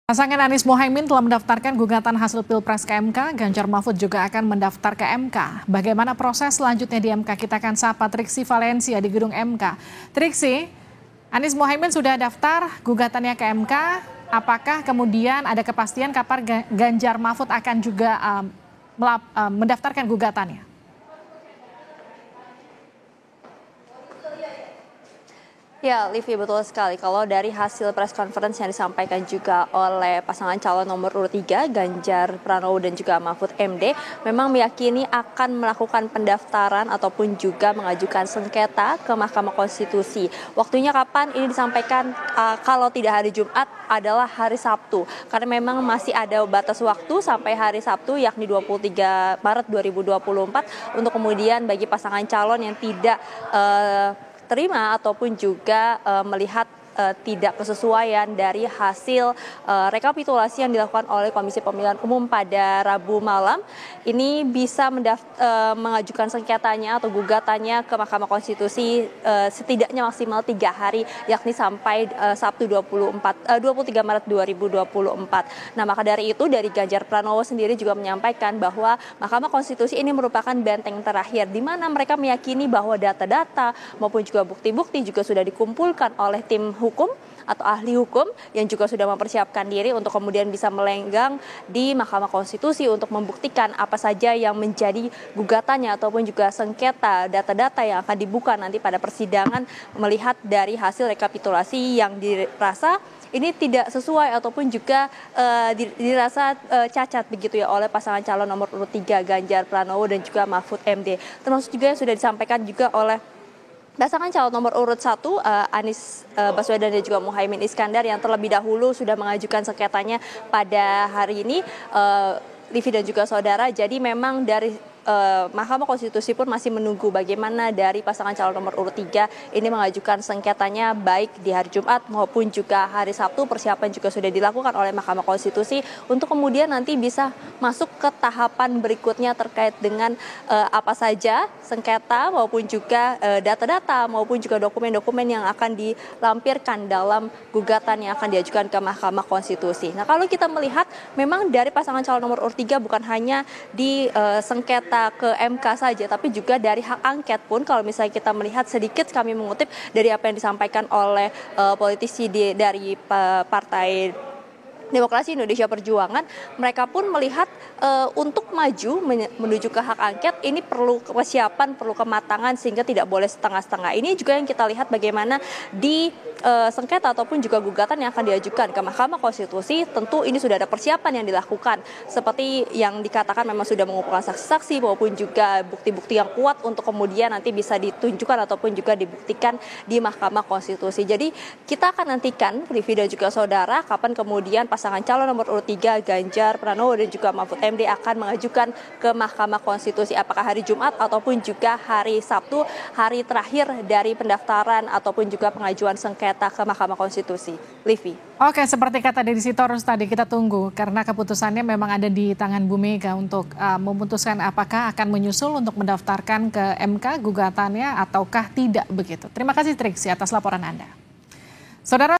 Pasangan Anies Mohaimin telah mendaftarkan gugatan hasil Pilpres ke MK, Ganjar Mahfud juga akan mendaftar ke MK. Bagaimana proses selanjutnya di MK? Kita akan sapa Triksi Valencia di gedung MK. Triksi, Anies Mohaimin sudah daftar gugatannya ke MK. Apakah kemudian ada kepastian kapan Ganjar Mahfud akan juga mendaftarkan gugatannya? Ya, Livi, betul sekali. Kalau dari hasil press conference yang disampaikan juga oleh pasangan calon nomor urut 3, Ganjar Pranowo dan juga Mahfud MD, memang meyakini akan melakukan pendaftaran ataupun juga mengajukan sengketa ke Mahkamah Konstitusi. Waktunya kapan? Ini disampaikan kalau tidak hari Jumat adalah hari Sabtu. Karena memang masih ada batas waktu sampai hari Sabtu, yakni 23 Maret 2024, untuk kemudian bagi pasangan calon yang tidak terima ataupun juga melihat tidak kesesuaian dari hasil rekapitulasi yang dilakukan oleh Komisi Pemilihan Umum pada Rabu malam, ini bisa mengajukan sengketanya atau gugatannya ke Mahkamah Konstitusi setidaknya maksimal 3 hari, yakni sampai Sabtu 23 Maret 2024. Nah, maka dari itu dari Ganjar Pranowo sendiri juga menyampaikan bahwa Mahkamah Konstitusi ini merupakan benteng terakhir di mana mereka meyakini bahwa data-data maupun juga bukti-bukti juga sudah dikumpulkan oleh tim hukum atau ahli hukum yang juga sudah mempersiapkan diri untuk kemudian bisa melenggang di Mahkamah Konstitusi untuk membuktikan apa saja yang menjadi gugatannya ataupun juga sengketa data-data yang akan dibuka nanti pada persidangan, melihat dari hasil rekapitulasi yang dirasa ini tidak sesuai ataupun juga dirasa cacat begitu ya oleh pasangan calon nomor urut 3 Ganjar Pranowo dan juga Mahfud MD. Termasuk juga yang sudah disampaikan juga oleh pasangan calon nomor urut 1 Anies Baswedan dan juga Muhaimin Iskandar yang terlebih dahulu sudah mengajukan sengketanya pada hari ini, Livi dan juga saudara. Jadi memang dari Mahkamah Konstitusi pun masih menunggu bagaimana dari pasangan calon nomor urut 3 ini mengajukan sengketanya baik di hari Jumat maupun juga hari Sabtu. Persiapan juga sudah dilakukan oleh Mahkamah Konstitusi untuk kemudian nanti bisa masuk ke tahapan berikutnya terkait dengan apa saja sengketa maupun juga data-data maupun juga dokumen-dokumen yang akan dilampirkan dalam gugatan yang akan diajukan ke Mahkamah Konstitusi. Nah, kalau kita melihat memang dari pasangan calon nomor urut 3 bukan hanya di sengketa ke MK saja, tapi juga dari hak angket pun, kalau misalnya kita melihat sedikit kami mengutip dari apa yang disampaikan oleh politisi dari Partai Demokrasi Indonesia Perjuangan, mereka pun melihat untuk maju menuju ke hak angket ini perlu persiapan, perlu kematangan sehingga tidak boleh setengah-setengah. Ini juga yang kita lihat bagaimana di sengketa ataupun juga gugatan yang akan diajukan ke Mahkamah Konstitusi, tentu ini sudah ada persiapan yang dilakukan seperti yang dikatakan memang sudah mengumpulkan saksi-saksi maupun juga bukti-bukti yang kuat untuk kemudian nanti bisa ditunjukkan ataupun juga dibuktikan di Mahkamah Konstitusi. Jadi kita akan nantikan, Livi dan juga saudara, kapan kemudian pasangan calon nomor urut 3 Ganjar Pranowo dan juga Mahfud MD akan mengajukan ke Mahkamah Konstitusi, apakah hari Jumat ataupun juga hari Sabtu, hari terakhir dari pendaftaran ataupun juga pengajuan sengketa ke Mahkamah Konstitusi. Livi. Oke, seperti kata Deddy Sitorus tadi, kita tunggu karena keputusannya memang ada di tangan Bu Mega untuk memutuskan apakah akan menyusul untuk mendaftarkan ke MK gugatannya ataukah tidak begitu. Terima kasih Triksi atas laporan Anda. Saudara